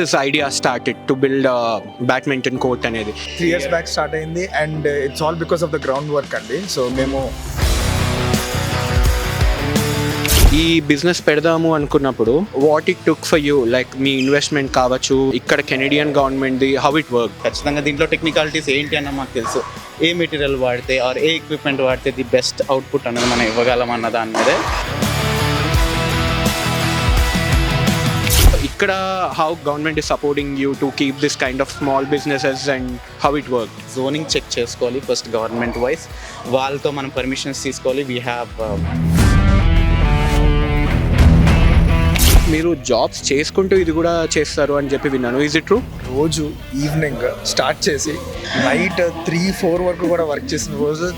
this idea started to build a badminton court అనేది 3 years back start అయింది and it's all because of the ground work అండి. So మేము ఈ business పెడదాము అనుకున్నప్పుడు what it took for you, like మీ investment కావచ్చు, ఇక్కడ కెనడియన్ గవర్నమెంట్ది, హౌ ఇట్ వర్క్? ఖచ్చితంగా దీంట్లో టెక్నికాలిటీస్ ఏంటి అన్న మాకు తెలుసు. ఏ మెటీరియల్ వాడితే ఆర్ ఏ ఎక్విప్మెంట్ వాడితే ది బెస్ట్ అవుట్పుట్ అనేది మనం ఇవ్వగలం అన్న దాని మీదే. ఇక్కడ how government is supporting you to keep this kind of small businesses and how it works? Zoning check చేసుకోవాలి ఫస్ట్ గవర్నమెంట్ వైజ్, వాళ్ళతో మనం పర్మిషన్స్ తీసుకోవాలి. వీ హ్యావ్ మీరు జాబ్స్ చేసుకుంటూ ఇది కూడా చేస్తారు అని చెప్పి విన్నాను. Is it true? రోజు ఈవినింగ్ స్టార్ట్ చేసి నైట్ 3-4 వరకు కూడా వర్క్ చేసిన రోజు.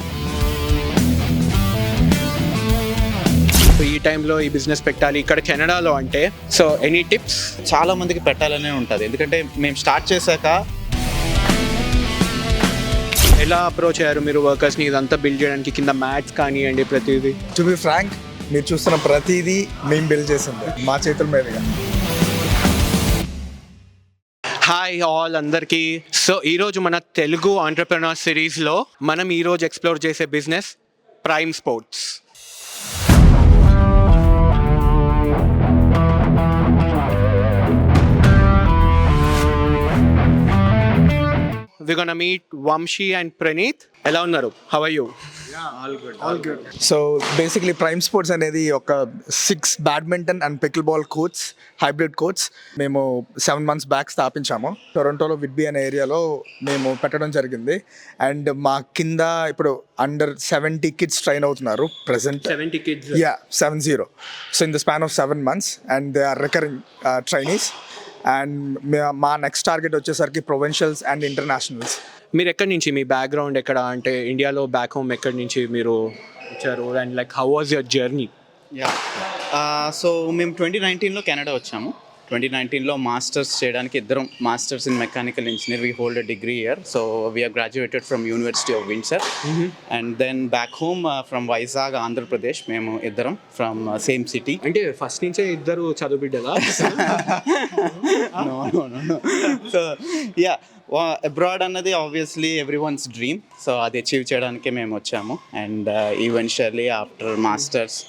ఈ టైంలో ఈ బిజినెస్ పెట్టాలి ఇక్కడ కెనడాలో అంటే, సో ఎనీ టిప్స్? చాలా మందికి పెట్టాలనే ఉంటుంది, ఎందుకంటే మేము స్టార్ట్ చేశాక ఎలా అప్రోచ్ అయ్యారు మీరు వర్కర్స్ని ఇదంతా బిల్డ్ చేయడానికి? కింద మ్యాట్స్ కానివ్వండి, ప్రతిదీ. టు బి ఫ్రాంక్, మీరు చూస్తున్న ప్రతిదీ మేము బిల్డ్ చేసింది మా చేతుల మీదుగా. హాయ్ ఆల్ అందరికీ. సో ఈరోజు మన తెలుగు ఆంటర్ప్రెన్యూర్ సిరీస్లో మనం ఈరోజు ఎక్స్ప్లోర్ చేసే business prime sports. We're gonna meet Vamshi and Praneeth. ఎలా ఉన్నారు? How are you? All good. So basically prime sports అనేది ఒక 6 badminton and pickle ball courts, hybrid courts మేము 7 months బ్యాక్ స్థాపించాము. టొరంటోలో విడ్బీ అనే ఏరియాలో మేము పెట్టడం జరిగింది. అండ్ మా కింద ఇప్పుడు అండర్ 70 kids ట్రైన్ అవుతున్నారు present. 70 kids? Yeah, 70. So in the span of 7 months and they are recurring trainees. And మా నెక్స్ట్ టార్గెట్ వచ్చేసరికి ప్రొవిన్షియల్స్ అండ్ ఇంటర్నేషనల్స్. మీరు ఎక్కడి నుంచి, మీ బ్యాక్గ్రౌండ్ ఎక్కడ, అంటే ఇండియాలో బ్యాక్ హోమ్ ఎక్కడి నుంచి మీరు వచ్చారు and like how was your journey? So మేము 2019లో కెనడా వచ్చాము. 2019లో మాస్టర్స్ చేయడానికి ఇద్దరం masters in mechanical engineer. We hold a degree year. So we are graduated from university of Windsor. And then back home from Vizag, Andhra Pradesh. మేము ఇద్దరం ఫ్రమ్ సేమ్ సిటీ. అంటే first నుంచే ఇద్దరు చదువు బిడ్డలా? సో యా, అబ్రాడ్ అన్నది obviously everyone's dream. So అది achieve చేయడానికే మేము వచ్చాము. And eventually after masters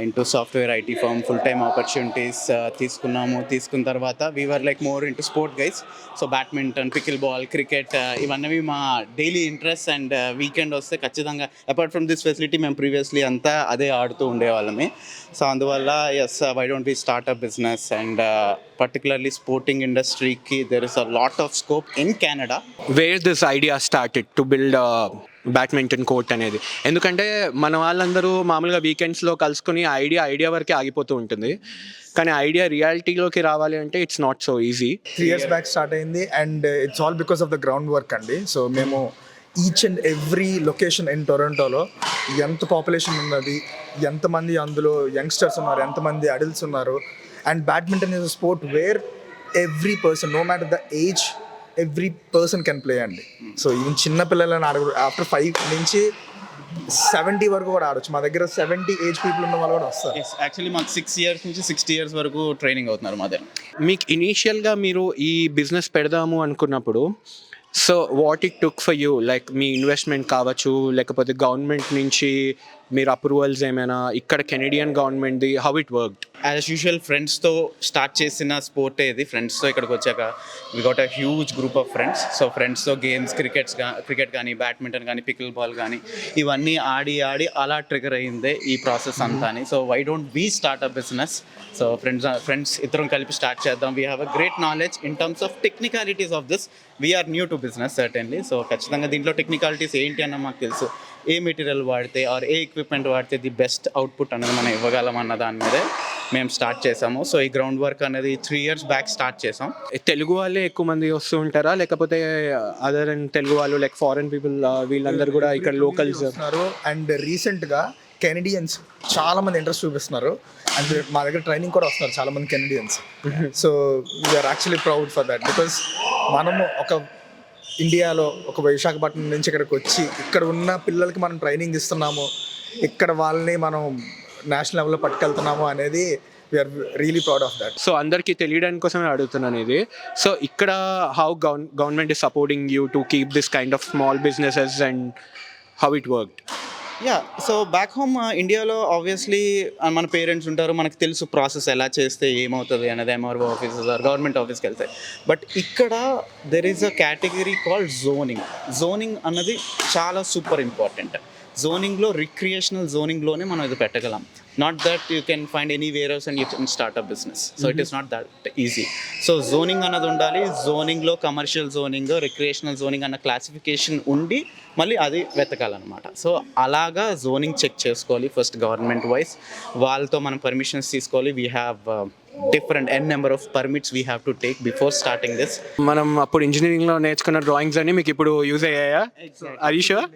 into software IT firm full time opportunities తీసుకున్న తర్వాత we are like more into sport guys. So badminton, pickle ball, cricket ఇవన్నీ మా daily interest. And weekend వస్తే ఖచ్చితంగా అపార్ట్ ఫ్రమ్ దిస్ ఫెసిలిటీ మేము ప్రీవియస్లీ అంతా అదే ఆడుతూ ఉండేవాళ్ళమే. సో అందువల్ల yes, why don't we start a business? And particularly sporting ఇండస్ట్రీకి there is a lot of scope in Canada. Where this idea started to build badminton court అనేది? ఎందుకంటే మన వాళ్ళందరూ మామూలుగా వీకెండ్స్లో కలుసుకొని ఐడియా వరకే ఆగిపోతూ ఉంటుంది, కానీ ఐడియా రియాలిటీలోకి రావాలి అంటే it's not so easy. 3 years back start అయింది and it's all because of the ground work అండి. సో మేము each and every location in టొరంటోలో ఎంత పాపులేషన్ ఉన్నది, ఎంతమంది అందులో యంగ్స్టర్స్ ఉన్నారు, ఎంతమంది అడల్ట్స్ ఉన్నారు. And badminton is a sport where every person, no matter the age, every person can play అండి. సో ఈవెన్ చిన్న పిల్లలని ఆడకూడదు, ఆఫ్టర్ 5 నుంచి 70 వరకు కూడా ఆడొచ్చు. మా దగ్గర 70 ఏజ్ పీపుల్ ఉన్న వాళ్ళు కూడా వస్తారు. యాక్చువల్లీ మాకు 6 years నుంచి 60 years వరకు ట్రైనింగ్ అవుతున్నారు మా దగ్గర. మీకు ఇనీషియల్గా మీరు ఈ బిజినెస్ పెడదాము అనుకున్నప్పుడు, so what it took for you, like మీ ఇన్వెస్ట్మెంట్ కావచ్చు, లేకపోతే గవర్నమెంట్ నుంచి మీరు అప్రూవల్స్ ఏమైనా, ఇక్కడ కెనడియన్ గవర్నమెంట్ది, how it work? As usual ఫ్రెండ్స్తో స్టార్ట్ చేసిన స్పోర్టే ఇది. ఫ్రెండ్స్తో ఇక్కడికి వచ్చాక we got a huge group of friends. So ఫ్రెండ్స్తో గేమ్స్, క్రికెట్ కానీ, బ్యాడ్మింటన్ కానీ, పికిల్ బాల్ కానీ ఇవన్నీ ఆడి అలా ట్రిగర్ అయ్యిందే ఈ ప్రాసెస్ అంతా అని. So why don't we start a business? So friends ఇద్దరం కలిపి స్టార్ట్ చేద్దాం. We have a great knowledge in terms of technicalities of this. We are new to business certainly. So ఖచ్చితంగా దీంట్లో టెక్నికాలిటీస్ ఏంటి అన్న మాకు తెలుసు. ఏ మెటీరియల్ వాడితే ఆర్ ఏ ఎక్విప్మెంట్ వాడితే ది బెస్ట్ అవుట్పుట్ అనేది మనం ఇవ్వగలం అన్న దాని మీదే మేము స్టార్ట్ చేసాము. సో ఈ గ్రౌండ్ వర్క్ అనేది 3 years బ్యాక్ స్టార్ట్ చేసాం. తెలుగు వాళ్ళే ఎక్కువ మంది వస్తూ ఉంటారా, లేకపోతే అదర్ అండ్ తెలుగు వాళ్ళు లైక్ ఫారెన్ పీపుల్ వీళ్ళందరూ కూడా ఇక్కడ లోకల్స్ ఉన్నారు? అండ్ రీసెంట్గా కెనడియన్స్ చాలా మంది ఇంట్రెస్ట్ చూపిస్తున్నారు. అండ్ మా దగ్గర ట్రైనింగ్ కూడా వస్తున్నారు చాలా మంది Canadians. So we are actually proud for that, because మనము ఒక ఇండియాలో ఒక విశాఖపట్నం నుంచి ఇక్కడికి వచ్చి ఇక్కడ ఉన్న పిల్లలకి మనం ట్రైనింగ్ ఇస్తున్నాము, ఇక్కడ వాళ్ళని మనం నేషనల్ లెవెల్లో పట్టుకెళ్తున్నాము అనేది we are really proud of that. So అందరికీ తెలియడానికి కోసమే అడుగుతున్నాను ఇది. సో ఇక్కడ how government is supporting you to keep this kind of small businesses and how it worked? Ya, so back home ఇండియాలో ఆబ్వియస్లీ మన పేరెంట్స్ ఉంటారు, మనకు తెలుసు ప్రాసెస్ ఎలా చేస్తే ఏమవుతుంది అనేది, ఎంఆర్ఓ ఆఫీసెస్ గవర్నమెంట్ ఆఫీస్కి వెళ్తాయి. బట్ ఇక్కడ there is a category called zoning అన్నది చాలా సూపర్ ఇంపార్టెంట్. జోనింగ్లో రిక్రియేషనల్ జోనింగ్లోనే మనం ఇది పెట్టగలం. Not that you can find anywhere house and you can start a business. So it is not that easy. So zoning అన్నది ఉండాలి. జోనింగ్లో కమర్షియల్ జోనింగ్, రిక్రియేషనల్ జోనింగ్ అన్న క్లాసిఫికేషన్ ఉండి మళ్ళీ అది వెతకాలన్నమాట. సో అలాగా జోనింగ్ చెక్ చేసుకోవాలి ఫస్ట్ గవర్నమెంట్ వైజ్. వాళ్ళతో మనం పర్మిషన్స్ తీసుకోవాలి. We have different number of permits we have to take before starting this. మనం అప్పుడు ఇంజనీరింగ్లో నేర్చుకున్న డ్రాయింగ్స్ అన్ని మీకు ఇప్పుడు యూజ్ అయ్యాయా? Are you sure?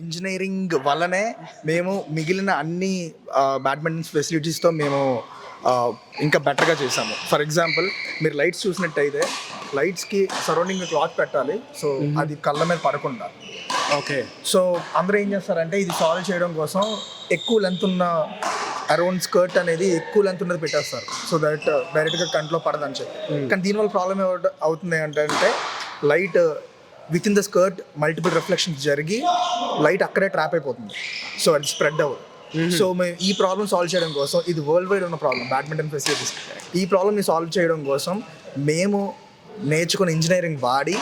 ఇంజనీరింగ్ వల్లనే మేము మిగిలిన అన్ని బ్యాడ్మింటన్ ఫెసిలిటీస్తో మేము ఇంకా బెటర్గా చేసాము. ఫర్ ఎగ్జాంపుల్ మీరు లైట్స్ చూసినట్టయితే లైట్స్కి సరౌండింగ్ క్లాత్ పెట్టాలి, సో అది కళ్ళ మీద పడకుండా. ఓకే. సో అందరూ ఏం చేస్తారంటే ఇది సాల్వ్ చేయడం కోసం ఎక్కువ లెంత్ ఉన్న అరౌండ్ స్కర్ట్ అనేది ఎక్కువ లెంత్ ఉన్నది పెట్టేస్తారు, సో దట్ డైరెక్ట్గా కంట్లో పడదని చెప్పి. కానీ దీనివల్ల ప్రాబ్లమ్ అవుతుంది ఏంటంటే light with in the skirt multiple reflections జరిగి లైట్ అక్కడే ట్రాప్ అయిపోతుంది, సో అది స్ప్రెడ్ అవ్వదు. సో మేము ఈ ప్రాబ్లమ్ సాల్వ్ చేయడం కోసం, ఇది వరల్డ్ వైడ్ ఉన్న ప్రాబ్లమ్ బ్యాడ్మింటన్ ఫెసిలిటీస్, ఈ ప్రాబ్లమ్ని సాల్వ్ చేయడం కోసం మేము నేర్చుకున్న ఇంజనీరింగ్ వాడి,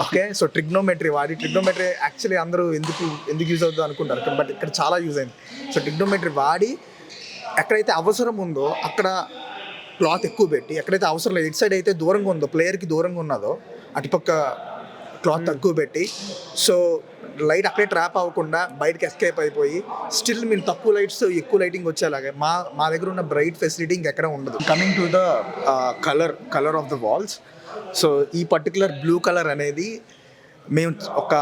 ఓకే, సో ట్రిగ్నోమెట్రీ యాక్చువల్లీ అందరూ ఎందుకు యూజ్ అవుతుందో అనుకుంటారు, బట్ ఇక్కడ చాలా యూజ్ అయింది. సో ట్రిగ్నోమెట్రీ వాడి ఎక్కడైతే అవసరం ఉందో అక్కడ క్లాత్ ఎక్కువ పెట్టి, ఎక్కడైతే అవసరం లేదు ఎటు సైడ్ అయితే దూరంగా ఉందో ప్లేయర్కి దూరంగా ఉన్నదో అటుపక్క క్లాత్ తక్కువ పెట్టి, సో లైట్ అక్కడే ట్రాప్ అవ్వకుండా బయటకి ఎస్కేప్ అయిపోయి స్టిల్ మీరు తక్కువ లైట్స్ ఎక్కువ లైటింగ్ వచ్చేలాగే మా దగ్గర ఉన్న బ్రైట్ ఫెసిలిటీ ఇంకెక్కడ ఉండదు. Coming to the colour of the walls, so ఈ పర్టికులర్ బ్లూ కలర్ అనేది మేము ఒక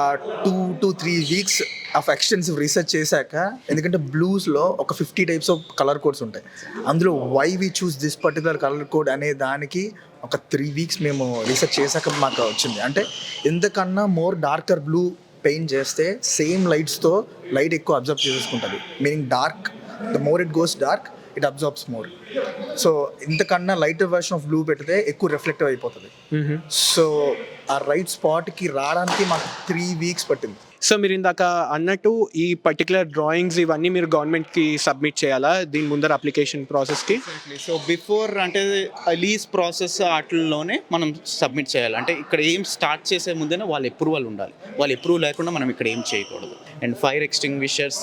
2 to 3 weeks of extensive research చేశాక, ఎందుకంటే బ్లూస్లో ఒక 50 టైప్స్ ఆఫ్ కలర్ కోడ్స్ ఉంటాయి, అందులో why we choose this particular colour code అనే దానికి ఒక 3 వీక్స్ మేము రీసెర్చ్ చేశాక మాకు వచ్చింది. అంటే ఎందుకన్నా మోర్ డార్కర్ బ్లూ పెయింట్ చేస్తే సేమ్ లైట్స్తో లైట్ ఎక్కువ అబ్జర్వ్ చేసుకుంటుంది, meaning dark the more it goes dark it absorbs more. So ఇంతకన్నా లైటర్ వర్షన్ ఆఫ్ బ్లూ పెడితే ఎక్కువ రిఫ్లెక్టివ్ అయిపోతుంది. సో ఆ రైట్ స్పాట్కి రావడానికి మాకు 3 వీక్స్ పట్టింది. సో మీరు ఇందాక అన్నట్టు ఈ పర్టికులర్ డ్రాయింగ్స్ ఇవన్నీ మీరు గవర్నమెంట్కి సబ్మిట్ చేయాలా దీని ముందర అప్లికేషన్ ప్రాసెస్కి? సో బిఫోర్ అంటే లీజ్ ప్రాసెస్ వాటిల్లోనే మనం సబ్మిట్ చేయాలి. అంటే ఇక్కడ ఏం స్టార్ట్ చేసే ముందేనే వాళ్ళ అప్రూవల్ ఉండాలి. వాళ్ళ అప్రూవల్ లేకుండా మనం ఇక్కడ ఏం చేయకూడదు. అండ్ ఫైర్ ఎక్స్టింగ్విషర్స్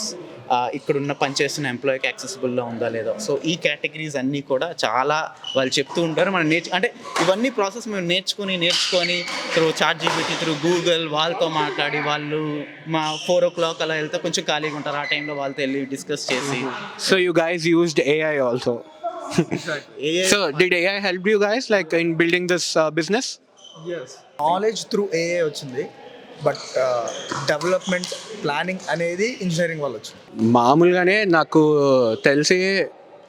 ఇక్కడున్న పనిచేస్తున్న ఎంప్లాయీకి యాక్సెసిబుల్లో ఉందా లేదా, సో ఈ కేటగిరీస్ అన్నీ కూడా చాలా వాళ్ళు చెప్తూ ఉంటారు. మనం అంటే ఇవన్నీ ప్రాసెస్ మేము నేర్చుకొని త్రూ ChatGPT, త్రూ గూగుల్ వాళ్ళతో మాట్లాడి, వాళ్ళు మా 4 o'clock అలా వెళ్తే కొంచెం ఖాళీగా ఉంటారు, ఆ టైంలో వాళ్ళతో వెళ్ళి డిస్కస్ చేసి. So you guys used AI also. So did AI help you guys like in building this business? Knowledge through AI వచ్చింది, బట్ డెవలప్మెంట్ ప్లానింగ్ అనేది ఇంజనీరింగ్ వల్ల వచ్చింది. మామూలుగానే నాకు తెలిసి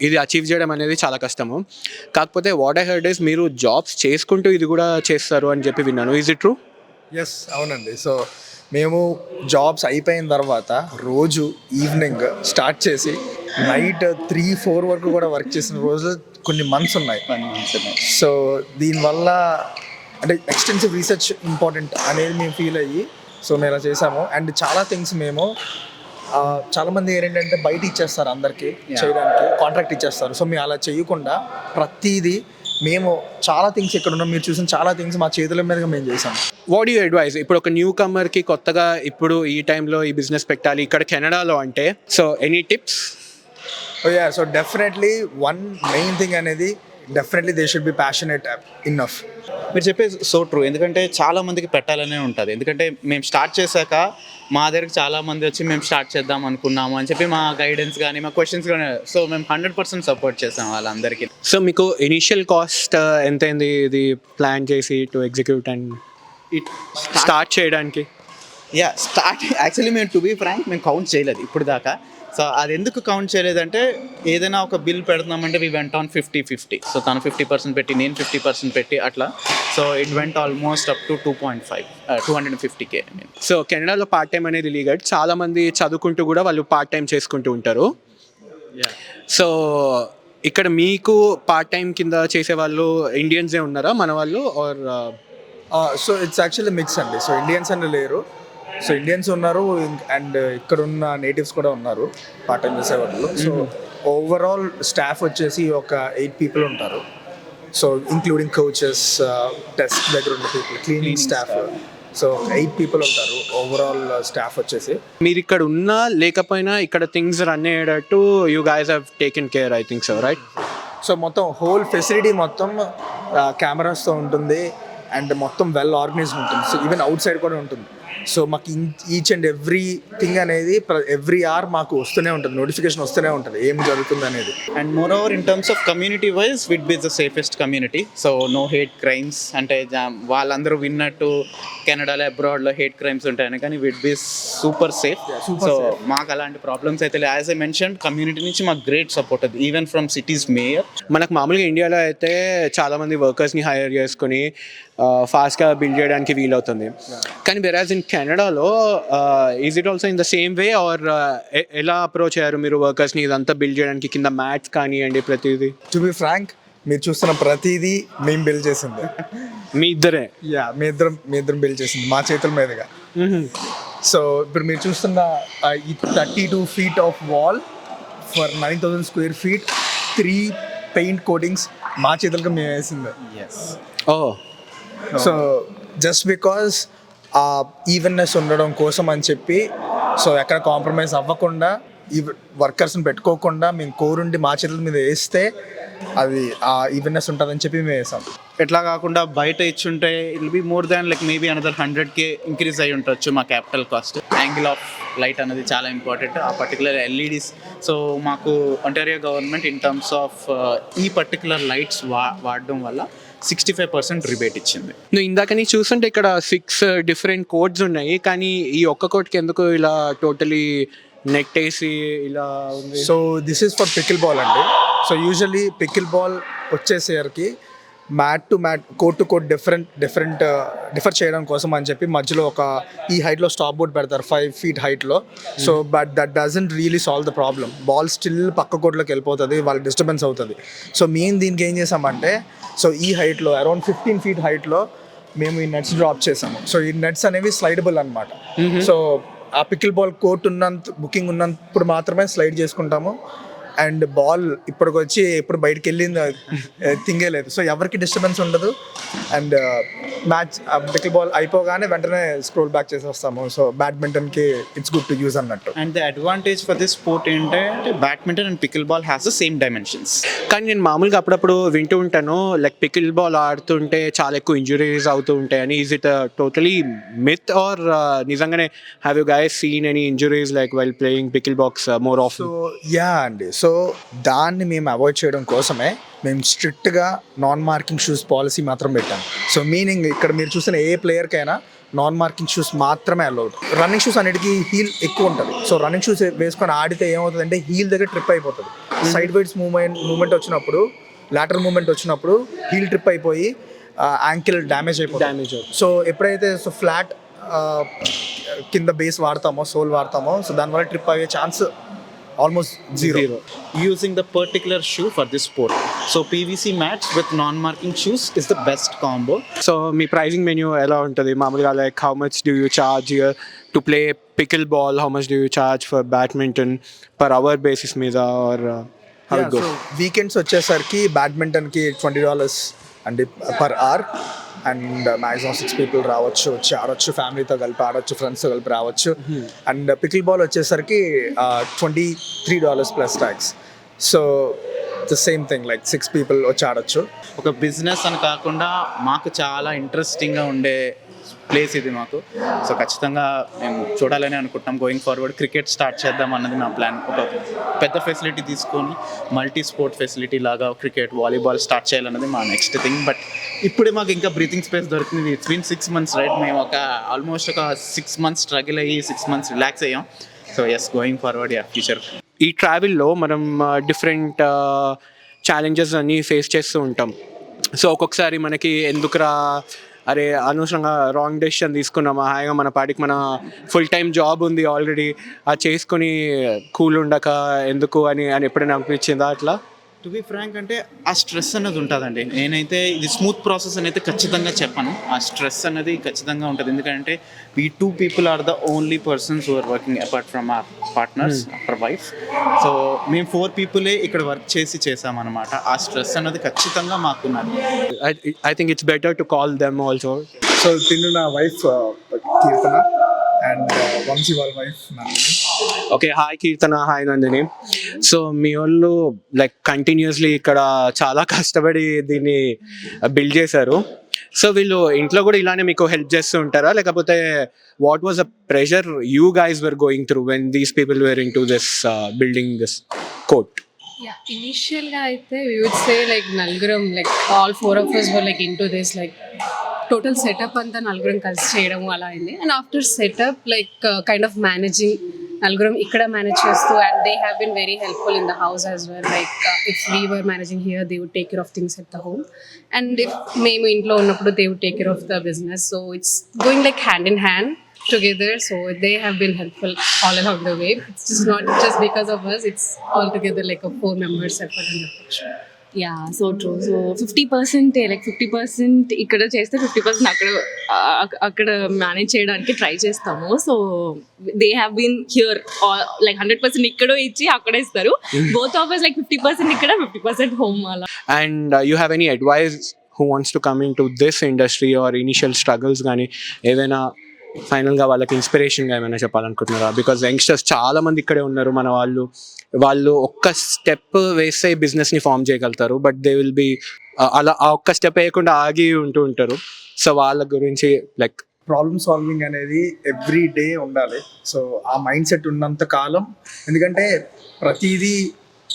ఇది అచీవ్ చేయడం అనేది చాలా కష్టము. కాకపోతే వాట్ ఐ హర్డ్ ఇస్ మీరు జాబ్స్ చేసుకుంటూ ఇది కూడా చేస్తారు అని చెప్పి విన్నాను. Is it true? ఎస్, అవునండి. సో మేము జాబ్స్ అయిపోయిన తర్వాత రోజు ఈవినింగ్ స్టార్ట్ చేసి నైట్ 3-4 వరకు కూడా వర్క్ చేసిన రోజులు కొన్ని మంత్స్ ఉన్నాయి. సో దీనివల్ల అంటే ఎక్స్టెన్సివ్ రీసెర్చ్ ఇంపార్టెంట్ అనేది మేము ఫీల్ అయ్యి సో మేము ఇలా చేసాము. అండ్ చాలా థింగ్స్ మేము చాలామంది ఏంటంటే బయట ఇచ్చేస్తారు అందరికీ చేయడానికి, కాంట్రాక్ట్ ఇచ్చేస్తారు. సో మేము అలా చేయకుండా ప్రతిదీ మేము చాలా థింగ్స్ ఇక్కడ ఉన్నాం, మీరు చూసిన చాలా థింగ్స్ మా చేతుల మీదుగా మేము చేసాము. వాట్ యూ అడ్వైజ్ ఇప్పుడు ఒక న్యూ కమర్కి కొత్తగా ఇప్పుడు ఈ టైంలో ఈ బిజినెస్ పెట్టాలి ఇక్కడ కెనడాలో అంటే, so any tips? Yeah, so definitely one main thing అనేది definitely they should be passionate enough. మీరు చెప్పేది సో ట్రూ, ఎందుకంటే చాలా మందికి పెట్టాలనే ఉంటుంది. ఎందుకంటే మేము స్టార్ట్ చేశాక మా దగ్గరికి చాలా మంది వచ్చి మేము స్టార్ట్ చేద్దాం అనుకున్నాము అని చెప్పి మా గైడెన్స్ కానీ మా క్వశ్చన్స్ కానీ, సో మేము 100% సపోర్ట్ చేస్తాం వాళ్ళందరికీ. సో మీకు ఇనిషియల్ కాస్ట్ ఎంత అయింది ఇది ప్లాన్ చేసి టు ఎగ్జిక్యూట్ అండ్ స్టార్ట్ చేయడానికి? యాక్చువల్లీ మేము టు బీ ఫ్రాంక్ మేము కౌంట్ చేయలేదు ఇప్పుడు దాకా. సో అది ఎందుకు కౌంట్ చేయలేదంటే ఏదైనా ఒక బిల్ పెడుతున్నామంటే వి వెంట్ ఆన్ 50-50. సో తను 50% పెట్టి నేను 50% పెట్టి అట్లా. So it went almost up to 250K. So కెనడాలో పార్ట్ టైం అనేది లీగల్. చాలామంది చదువుకుంటూ కూడా వాళ్ళు పార్ట్ టైం చేసుకుంటూ ఉంటారు. సో ఇక్కడ మీకు పార్ట్ టైం కింద చేసే వాళ్ళు ఇండియన్సే ఉన్నారా మన వాళ్ళు or so it's actually mix అండి. సో ఇండియన్స్ అని లేరు, సో ఇండియన్స్ ఉన్నారు అండ్ ఇక్కడ ఉన్న నేటివ్స్ కూడా ఉన్నారు పార్ట్ టైం చేసేవాళ్ళు. సో ఓవరాల్ స్టాఫ్ వచ్చేసి ఒక 8 people ఉంటారు. సో ఇంక్లూడింగ్ కోచెస్, టెస్ట్ దగ్గర ఉన్న people, cleaning staff, so 8 people ఉంటారు ఓవరాల్ స్టాఫ్ వచ్చేసి. మీరు ఇక్కడ ఉన్నా లేకపోయినా ఇక్కడ థింగ్స్ రన్ అయ్యేటట్టు you guys have taken care, I think so, right? So మొత్తం హోల్ ఫెసిలిటీ మొత్తం కెమెరాస్తో ఉంటుంది అండ్ మొత్తం వెల్ ఆర్గనైజ్డ్ ఉంటుంది. సో ఈవెన్ అవుట్ సైడ్ కూడా ఉంటుంది. సో మాకు ఈచ్ అండ్ ఎవ్రీ థింగ్ అనేది ఎవ్రీ అవర్ మాకు వస్తూనే ఉంటుంది, నోటిఫికేషన్ వస్తూనే ఉంటుంది ఏం జరుగుతుంది అనేది. And more over in terms of community wise we'd be the safest community. So no hate crimes, అంటే వాళ్ళందరూ విన్నట్టు కెనడాలో అబ్రాడ్లో హేట్ క్రైమ్స్ ఉంటాయని, కానీ we'd be super safe. So మాకు అలాంటి ప్రాబ్లమ్స్ అయితే యాజ్ ఐ మెన్షన్ కమ్యూనిటీ నుంచి మాకు గ్రేట్ సపోర్ట్ అది, ఈవెన్ ఫ్రమ్ సిటీస్ మేయర్. మనకు మామూలుగా ఇండియాలో అయితే చాలామంది వర్కర్స్ని హైర్ చేసుకొని ఫాస్ట్గా బిల్డ్ చేయడానికి వీలవుతుంది. కానీ వెరాజ్ ఇన్ కెనడాలో is it also in the same way or ఎలా అప్రోచ్ అయ్యారు మీరు వర్కర్స్ని ఇదంతా బిల్డ్ చేయడానికి? కింద మ్యాట్స్ కానివ్వండి ప్రతిదీ. టు బి ఫ్రాంక్, మీరు చూస్తున్న ప్రతిదీ మేము బిల్డ్ చేసింది. మీ ఇద్దరే? మీ ఇద్దరం బిల్డ్ చేసింది మా చేతుల మీదుగా. సో ఇప్పుడు మీరు చూస్తున్న ఈ 32 feet of wall for 9,000 square feet, 3 paint coatings మా చేతులుగా మేము వేసింది. ఓ, సో జస్ట్ బికాజ్ ఆ ఈవెన్నెస్ ఉండడం కోసం అని చెప్పి, సో ఎక్కడ కాంప్రమైజ్ అవ్వకుండా ఈ వర్కర్స్ని పెట్టుకోకుండా మేము కోరుండి మా చేతుల మీద వేస్తే అది ఆ ఈవెన్నెస్ ఉంటుందని చెప్పి మేము వేసాం. ఎట్లా కాకుండా బయట ఇచ్చుంటే it be more than like maybe another 100K increase అయ్యి ఉండొచ్చు మా capital cost. Angle of light అనేది చాలా ఇంపార్టెంట్, ఆ పర్టికులర్ ఎల్ఈడీస్. సో మాకు Ontario government in terms of ఈ పర్టికులర్ లైట్స్ వాడడం వల్ల 65% రిబేట్ ఇచ్చింది. నువ్వు ఇందాక నీ చూస్తుంటే ఇక్కడ 6 డిఫరెంట్ కోడ్స్ ఉన్నాయి, కానీ ఈ ఒక్క కోడ్కి ఎందుకు ఇలా టోటలీ నెట్ వేసి ఇలా ఉంది? So this is for pickle ball అండి. సో యూజువల్లీ పికిల్ బాల్ వచ్చేసరికి mat to mat, court to court differ చేయడం కోసం అని చెప్పి మధ్యలో ఒక ఈ హైట్లో స్టాప్ బోర్డ్ పెడతారు 5 feet హైట్లో. So but that doesn't really solve the problem. Ball still పక్క కోర్ట్లోకి వెళ్ళిపోతుంది, వాళ్ళకి డిస్టర్బెన్స్ అవుతుంది. సో మేము దీనికి ఏం చేసామంటే, సో ఈ హైట్లో అరౌండ్ 15 feet హైట్లో మేము ఈ నెట్స్ డ్రాప్ చేసాము. సో ఈ నెట్స్ అనేవి స్లైడబుల్ అనమాట. సో ఆ పికిల్ బాల్ కోర్ట్ బుకింగ్ ఉన్నప్పుడు మాత్రమే స్లైడ్ చేసుకుంటాము. అండ్ బాల్ ఇప్పటికి వచ్చి ఎప్పుడు బయటకు వెళ్ళింది థింగే లేదు. సో ఎవరికి డిస్టర్బెన్స్ ఉండదు. అండ్ మ్యాచ్ పికిల్ బాల్ అయిపోగానే వెంటనే స్క్రోల్ బ్యాక్ చేసేస్తాము. సో బ్యాడ్మింటన్కి ఇట్స్ గుడ్ టు యూజ్ అన్నట్టు. And the advantage for this sport ఏంటంటే badminton and pickle ball has the same dimensions. కానీ నేను మామూలుగా అప్పుడప్పుడు వింటూ ఉంటాను, లైక్ పికిల్ బాల్ ఆడుతుంటే చాలా ఎక్కువ ఇంజురీస్ అవుతూ ఉంటాయని. Is it totally myth or నిజంగానే have you guys seen any injuries like while playing pickle box more off? So yeah అండి, సో దాన్ని మేము అవాయిడ్ చేయడం కోసమే మేము స్ట్రిక్ట్గా నాన్ మార్కింగ్ షూస్ పాలసీ మాత్రం పెట్టాం. సో మీనింగ్ ఇక్కడ మీరు చూసిన ఏ ప్లేయర్కైనా నాన్ మార్కింగ్ షూస్ మాత్రమే అలౌడ్. రన్నింగ్ షూస్ అన్నిటికీ హీల్ ఎక్కువ ఉంటుంది. సో రన్నింగ్ షూస్ వేసుకొని ఆడితే ఏమవుతుందంటే హీల్ దగ్గర ట్రిప్ అయిపోతుంది. సైడ్ వైడ్స్ మూమెంట్ వచ్చినప్పుడు, లాటరల్ మూమెంట్ వచ్చినప్పుడు హీల్ ట్రిప్ అయిపోయి యాంకిల్ డ్యామేజ్ అయిపోతుంది. సో ఎప్పుడైతే సో ఫ్లాట్ కింద బేస్ వాడతామో, సోల్ వాడతామో, సో దానివల్ల ట్రిప్ అయ్యే chance almost zero. Using the particular shoe for this sport. So PVC mats with non-marking shoes is the best combo. So మీ pricing menu ఎలా ఉంటుంది మామూలుగా? Like how much do you charge to play pickle ball, how much do you charge for badminton per hour basis మీద or how it goes? Weekends వచ్చేసరికి బ్యాడ్మింటన్కి $20 అండి per hour. And maximum 6 people రావచ్చు, వచ్చి ఆడొచ్చు, ఫ్యామిలీతో కలిపి ఆడొచ్చు, ఫ్రెండ్స్తో కలిపి రావచ్చు. అండ్ పికిల్ బాల్ వచ్చేసరికి $23 plus tax. So the same thing, like 6 people వచ్చి ఆడొచ్చు. ఒక బిజినెస్ అని కాకుండా మాకు చాలా ఇంట్రెస్టింగ్గా ఉండే ప్లేస్ ఇది మాకు. సో ఖచ్చితంగా మేము చూడాలని అనుకుంటున్నాం. గోయింగ్ ఫార్వర్డ్ క్రికెట్ స్టార్ట్ చేద్దాం అన్నది నా ప్లాన్. ఒక పెద్ద ఫెసిలిటీ తీసుకొని మల్టీ స్పోర్ట్ ఫెసిలిటీ లాగా క్రికెట్, వాలీబాల్ స్టార్ట్ చేయాలన్నది మా నెక్స్ట్ థింగ్. బట్ ఇప్పుడే మాకు ఇంకా బ్రీతింగ్ స్పేస్ దొరికింది. It's been 6 months right. మేము ఆల్మోస్ట్ ఒక 6 months స్ట్రగుల్ అయ్యి 6 months రిలాక్స్ అయ్యాం. So yes, going forward future. ఈ ట్రావెల్లో మనం డిఫరెంట్ ఛాలెంజెస్ అన్నీ ఫేస్ చేస్తూ ఉంటాం. సో ఒక్కొక్కసారి మనకి ఎందుకురా, అరే అనవసరంగా రాంగ్ డెసిషన్ తీసుకున్నామా, హాయిగా మన పాటికి మన ఫుల్ టైం జాబ్ ఉంది ఆల్రెడీ, అది చేసుకుని కూల్ ఉండక ఎందుకు అని ఎప్పుడైనా అనిపించిందా అట్లా? టు బి ఫ్రాంక్ అంటే ఆ స్ట్రెస్ అన్నది ఉంటుందండి. నేనైతే ఇది స్మూత్ ప్రాసెస్ అని అయితే ఖచ్చితంగా చెప్పను. ఆ స్ట్రెస్ అనేది ఖచ్చితంగా ఉంటుంది. ఎందుకంటే we 2 people are the only persons who are working apart from our partners our wife. So మేము 4 people ఇక్కడ వర్క్ చేసామన్నమాట. ఆ స్ట్రెస్ అన్నది ఖచ్చితంగా మాకున్నది. I think it's better to call them also. So తిను నా వైఫ్ కీర్తన అండ్ వంశీ వాళ్ళ wife Nandini. Okay, hi కీర్తన, hi Nandini. So మీ వాళ్ళు లైక్ కంటిన్యూస్లీ ఇక్కడ చాలా కష్టపడి దీన్ని బిల్డ్ చేశారు. సో వీళ్ళు ఇంట్లో కూడా ఇలానే మీకు హెల్ప్ చేస్తూ ఉంటారా, లేకపోతే what was the pressure you guys were going through when these people were in to this building this court? Yeah, ఇనిషియల్గా అయితే we would say like నలుగురం like all 4 of us were like into this like total setup అంతా నలుగురం కలిసి చేయడము అలా అయింది. And after setup like kind of managing నలుగురం ఇక్కడ మేనేజ్ చేస్తూ and they have been very helpful in the house as well. Like if we were managing here they would take care of things at the home and if మేము ఇంట్లో ఉన్నప్పుడు they would take care of the business. So it's going like hand in hand together, so they have been helpful all along the way. It's just not just because of us, it's all together like a 4 members effort and approach. Ya so true. So 50% like 50% ఇక్కడ చేస్తే 50% అక్కడ manage చేయడానికి try చేస్తాము. So they have been here like 100% ఇక్కడ ఇచ్చి అక్కడ ఇస్తారు. Both of us like 50% ఇక్కడ 50% హోమ్ అలా. And you have any advice who wants to come into this industry or initial struggles కానీ ఏదైనా ఫైనల్గా వాళ్ళకి ఇన్స్పిరేషన్గా ఏమైనా చెప్పాలనుకుంటున్నారా? బికాజ్ యంగ్స్టర్స్ చాలా మంది ఇక్కడే ఉన్నారు మన వాళ్ళు ఒక్క స్టెప్ వేస్తే బిజినెస్ని ఫామ్ చేయగలుగుతారు, బట్ దే విల్ బి అలా ఆ ఒక్క స్టెప్ వేయకుండా ఆగి ఉంటూ ఉంటారు. సో వాళ్ళ గురించి లైక్ ప్రాబ్లమ్ సాల్వింగ్ అనేది ఎవ్రీ డే ఉండాలి. సో ఆ మైండ్ సెట్ ఉన్నంత కాలం, ఎందుకంటే ప్రతిదీ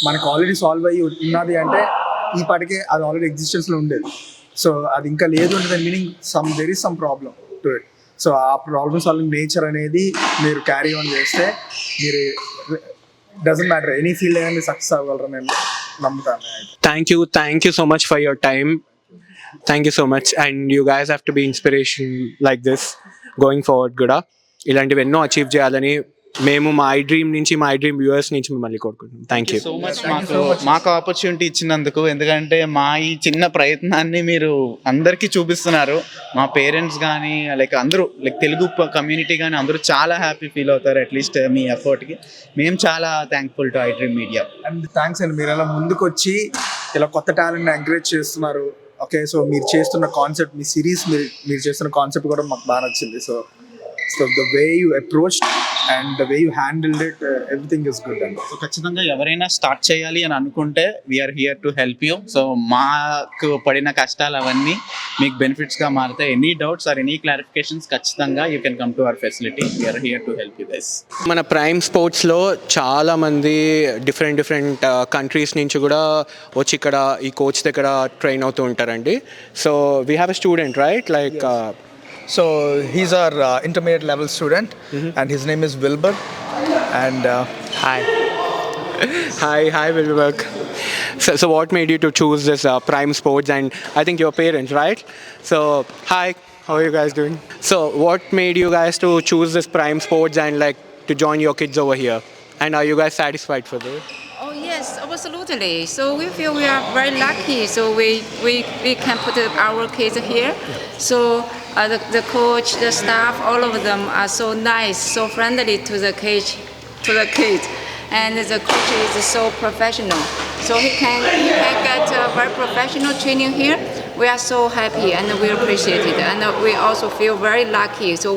మనకు ఆల్రెడీ సాల్వ్ అయ్యి ఉన్నది అంటే ఈ పాటికే అది ఆల్రెడీ ఎగ్జిస్టెన్స్లో ఉండేది. సో అది ఇంకా లేదు అంటే meaning there is some problem to it. So ఆ ప్రాబ్లమ్ సాల్వింగ్ నేచర్ అనేది మీరు క్యారీ ఆన్ చేస్తే మీరు డజంట్ మ్యాటర్ ఎనీ ఫీల్డ్ అయినా సక్సెస్ అవ్వగలరు నేను నమ్ముతాను. Thank you so much for your time. Thank you so much. And you guys have to be inspiration like this going forward కూడా. ఇలాంటివి ఎన్నో అచీవ్ చేయాలని మేము మా ఐ డ్రీమ్ వ్యూవర్స్ నుంచి మిమ్మల్ని కోరుకుంటున్నాం. థ్యాంక్ యూ సో మచ్ మాకు ఆపర్చునిటీ ఇచ్చినందుకు. ఎందుకంటే మా ఈ చిన్న ప్రయత్నాన్ని మీరు అందరికీ చూపిస్తున్నారు. మా పేరెంట్స్ కానీ లైక్ అందరూ లైక్ తెలుగు కమ్యూనిటీ కానీ అందరూ చాలా హ్యాపీ ఫీల్ అవుతారు అట్లీస్ట్ మీ ఎఫర్ట్కి. మేము చాలా thankful to I dream media. And thanks అండి, మీరు అలా ముందుకు వచ్చి ఇలా కొత్త టాలెంట్ని ఎంకరేజ్ చేస్తున్నారు. ఓకే, సో మీరు చేస్తున్న కాన్సెప్ట్, మీ సిరీస్ మీరు చేస్తున్న కాన్సెప్ట్ కూడా మాకు బాగా నచ్చింది. So the way you approached and the way you handled it, everything is good. And so ఖచ్చితంగా ఎవరైనా స్టార్ట్ చేయాలి అని అనుకుంటే we're here to help you. So మాకు పడిన కష్టాలు అవన్నీ మీకు బెనిఫిట్స్గా మారుతాయి. Any doubts or any clarifications ఖచ్చితంగా you can come to our facility. We're here to help you guys. మన ప్రైమ్ స్పోర్ట్స్లో చాలామంది డిఫరెంట్ కంట్రీస్ నుంచి కూడా వచ్చి ఇక్కడ ఈ కోచ్ దగ్గర ట్రైన్ అవుతూ ఉంటారండి. So we have a student right like so he's our intermediate level student, and his name is Wilbur. And hi Wilbur. So what made you to choose this Prime Sports? And I think your parents, right? So hi, how are you guys doing? So what made you guys to choose this Prime Sports and like to join your kids over here? And are you guys satisfied for this? Oh yes, absolutely. So we feel we are very lucky. So we can put our kids here. So the coach, the staff, all of them are so nice, so friendly to the kids, and the coach is so professional. So he can get a very professional training here. We are so happy and we appreciate it, and we also feel very lucky. So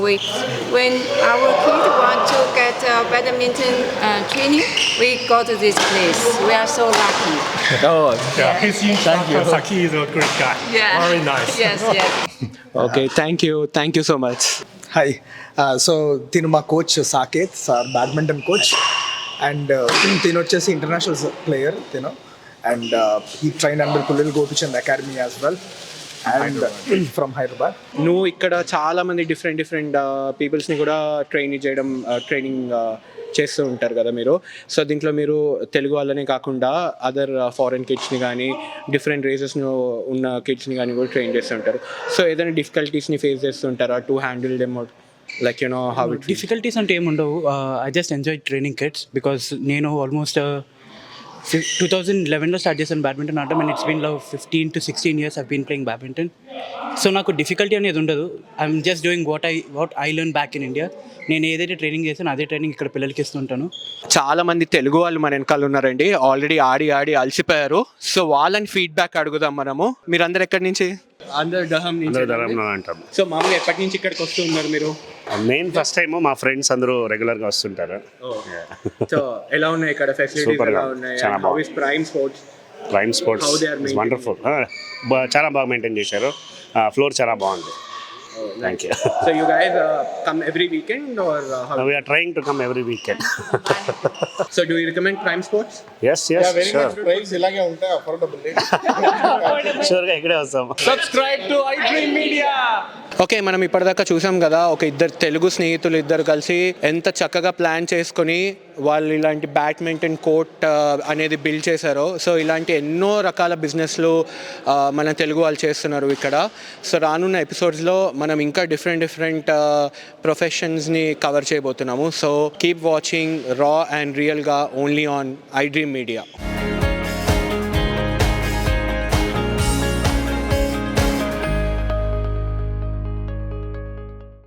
when our kids want to get badminton training, we go to this place. We are so lucky. Oh, Yeah, his instructor Saki is a great guy. Yeah. Very nice. Yes. okay. Thank you so much. hi, so tinu ma coach Saket, our badminton coach, and tinu vachesi international player, and he trained under Pulil Gopichand Academy as well, and from Hyderabad. నువ్వు ఇక్కడ చాలా మంది different పీపుల్స్ని కూడా training చేస్తూ ఉంటారు కదా మీరు. So దీంట్లో మీరు తెలుగు వాళ్ళనే కాకుండా అదర్ ఫారెన్ కిడ్స్ని కానీ డిఫరెంట్ రేసెస్ను ఉన్న కిడ్స్ని కానీ కూడా ట్రైన్ చేస్తూ ఉంటారు. సో ఏదైనా డిఫికల్టీస్ని ఫేస్ చేస్తుంటారా to handle them like how it difficulties అంటే ఏముండవు. I just enjoy training kids because నేను ఆల్మోస్ట్ 2011లో స్టార్ట్ చేశాను బ్యాడ్మింటన్ ఆడటం and it's been 15 to 16 years I've been playing badminton. So నాకు డిఫికల్టీ అనేది ఉండదు. I'm just doing what I learn back in India. నేను ఏదైతే ట్రైనింగ్ చేశానో అదే ట్రైనింగ్ ఇక్కడ పిల్లలకి ఇస్తుంటాను. చాలా మంది తెలుగు వాళ్ళు మన వెనకాల ఉన్నారండి, ఆల్రెడీ ఆడి ఆడి అలసిపోయారు. సో వాళ్ళని ఫీడ్బ్యాక్ అడుగుదాం మనము. మీరందరూ ఎక్కడి నుంచి? అందరు డహం నుంచి. అంటాం. సో మామూలుగా ఎప్పటి నుంచి ఇక్కడికి వస్తూ ఉన్నారు మీరు? మెయిన్ ఫస్ట్ టైం మా ఫ్రెండ్స్ అందరూ రెగ్యులర్గా వస్తుంటారు. సో ఎలా ఉన్నాయి ఇక్కడ ఫెసిలిటీస్? Super గా ఎలా ఉన్నాయి? చాలా How is Prime Sports? Prime Sports How they are maintaining wonderful. చాలా బాగా మెయింటైన్ చేశారు. ఫ్లోర్ చాలా బాగుంది. Thank you. So you guys come every weekend or how? We are trying to come every weekend. So do you recommend Prime Sports? Yes sure. Price ఇలాగే ఉంటాయి, affordable. షూర్గా ఇక్కడే వస్తాం. Subscribe to iDream Media. Okay, మనం ఇప్పటిదాకా చూసాం కదా, ఒక ఇద్దరు తెలుగు స్నేహితులు ఇద్దరు కలిసి ఎంత చక్కగా ప్లాన్ చేసుకొని వాళ్ళు ఇలాంటి బ్యాడ్మింటన్ కోర్ట్ అనేది బిల్డ్ చేశారో. సో ఇలాంటి ఎన్నో రకాల బిజినెస్లు మన తెలుగు వాళ్ళు చేస్తున్నారు ఇక్కడ. సో రానున్న ఎపిసోడ్స్లో మనం ఇంకా డిఫరెంట్ ప్రొఫెషన్స్ని కవర్ చేయబోతున్నాము. సో కీప్ వాచింగ్ రా అండ్ రియల్గా ఓన్లీ ఆన్ iDream Media.